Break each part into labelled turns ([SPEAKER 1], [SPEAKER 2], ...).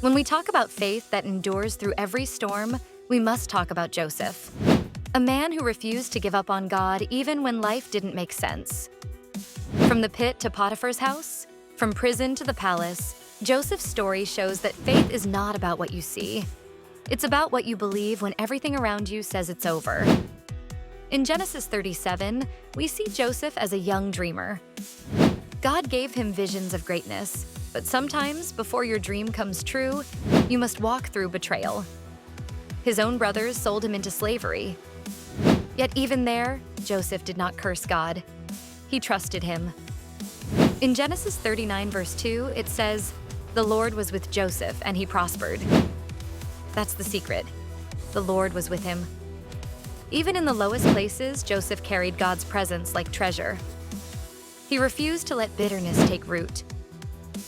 [SPEAKER 1] When we talk about faith that endures through every storm, we must talk about Joseph, a man who refused to give up on God even when life didn't make sense. From the pit to Potiphar's house, from prison to the palace, Joseph's story shows that faith is not about what you see. It's about what you believe when everything around you says it's over. In Genesis 37, we see Joseph as a young dreamer. God gave him visions of greatness, but sometimes, before your dream comes true, you must walk through betrayal. His own brothers sold him into slavery. Yet even there, Joseph did not curse God. He trusted him. In Genesis 39, verse 2, it says, "The Lord was with Joseph, and he prospered." That's the secret. The Lord was with him. Even in the lowest places, Joseph carried God's presence like treasure. He refused to let bitterness take root.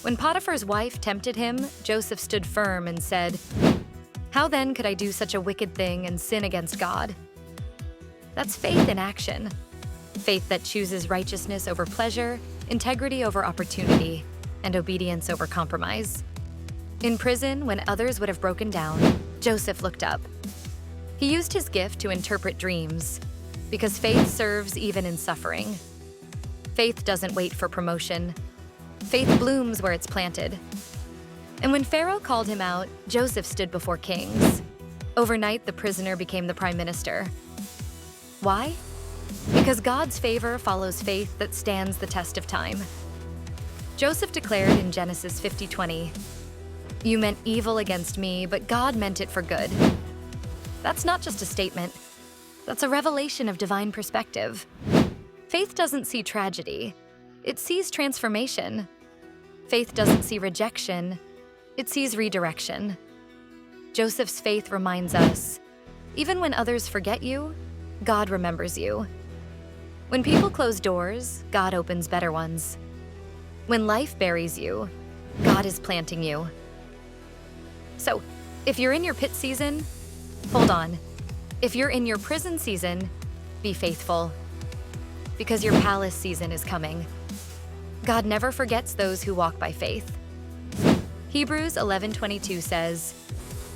[SPEAKER 1] When Potiphar's wife tempted him, Joseph stood firm and said, "How then could I do such a wicked thing and sin against God?" That's faith in action. Faith that chooses righteousness over pleasure, integrity over opportunity, and obedience over compromise. In prison, when others would have broken down, Joseph looked up. He used his gift to interpret dreams, because faith serves even in suffering. Faith doesn't wait for promotion. Faith blooms where it's planted. And when Pharaoh called him out, Joseph stood before kings. Overnight, the prisoner became the prime minister. Why? Because God's favor follows faith that stands the test of time. Joseph declared in Genesis 50:20, "You meant evil against me, but God meant it for good." That's not just a statement. That's a revelation of divine perspective. Faith doesn't see tragedy. It sees transformation. Faith doesn't see rejection. It sees redirection. Joseph's faith reminds us, even when others forget you, God remembers you. When people close doors, God opens better ones. When life buries you, God is planting you. So, if you're in your pit season, hold on. If you're in your prison season, be faithful. Because your palace season is coming. God never forgets those who walk by faith. Hebrews 11:22 says,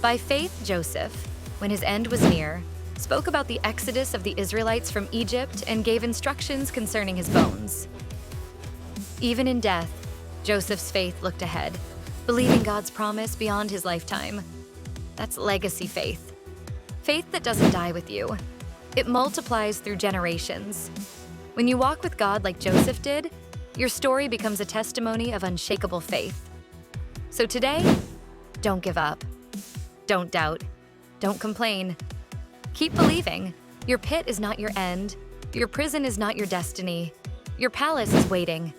[SPEAKER 1] "By faith Joseph, when his end was near, spoke about the exodus of the Israelites from Egypt and gave instructions concerning his bones." Even in death, Joseph's faith looked ahead, believing God's promise beyond his lifetime. That's legacy faith. Faith that doesn't die with you. It multiplies through generations. When you walk with God like Joseph did, your story becomes a testimony of unshakable faith. So today, don't give up. Don't doubt. Don't complain. Keep believing. Your pit is not your end. Your prison is not your destiny. Your palace is waiting.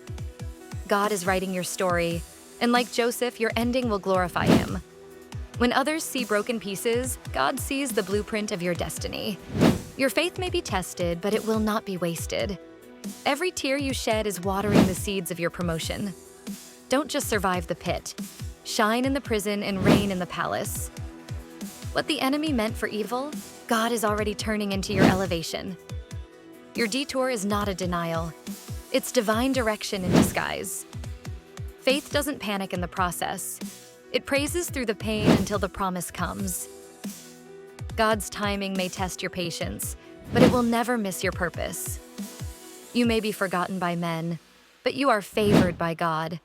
[SPEAKER 1] God is writing your story, and like Joseph, your ending will glorify him. When others see broken pieces, God sees the blueprint of your destiny. Your faith may be tested, but it will not be wasted. Every tear you shed is watering the seeds of your promotion. Don't just survive the pit. Shine in the prison and reign in the palace. What the enemy meant for evil, God is already turning into your elevation. Your detour is not a denial. It's divine direction in disguise. Faith doesn't panic in the process. It praises through the pain until the promise comes. God's timing may test your patience, but it will never miss your purpose. You may be forgotten by men, but you are favored by God.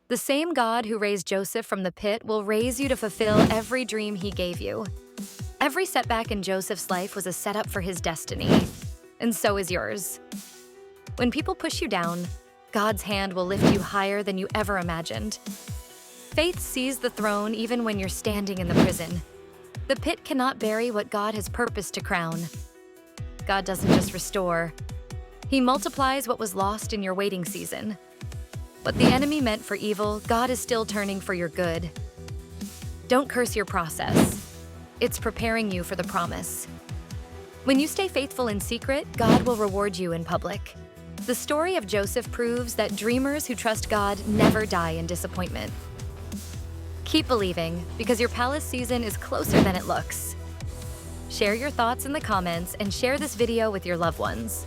[SPEAKER 1] The same God who raised Joseph from the pit will raise you to fulfill every dream he gave you. Every setback in Joseph's life was a setup for his destiny, and so is yours. When people push you down, God's hand will lift you higher than you ever imagined. Faith sees the throne even when you're standing in the prison. The pit cannot bury what God has purposed to crown. God doesn't just restore. He multiplies what was lost in your waiting season. What the enemy meant for evil, God is still turning for your good. Don't curse your process. It's preparing you for the promise. When you stay faithful in secret, God will reward you in public. The story of Joseph proves that dreamers who trust God never die in disappointment. Keep believing, because your palace season is closer than it looks. Share your thoughts in the comments and share this video with your loved ones.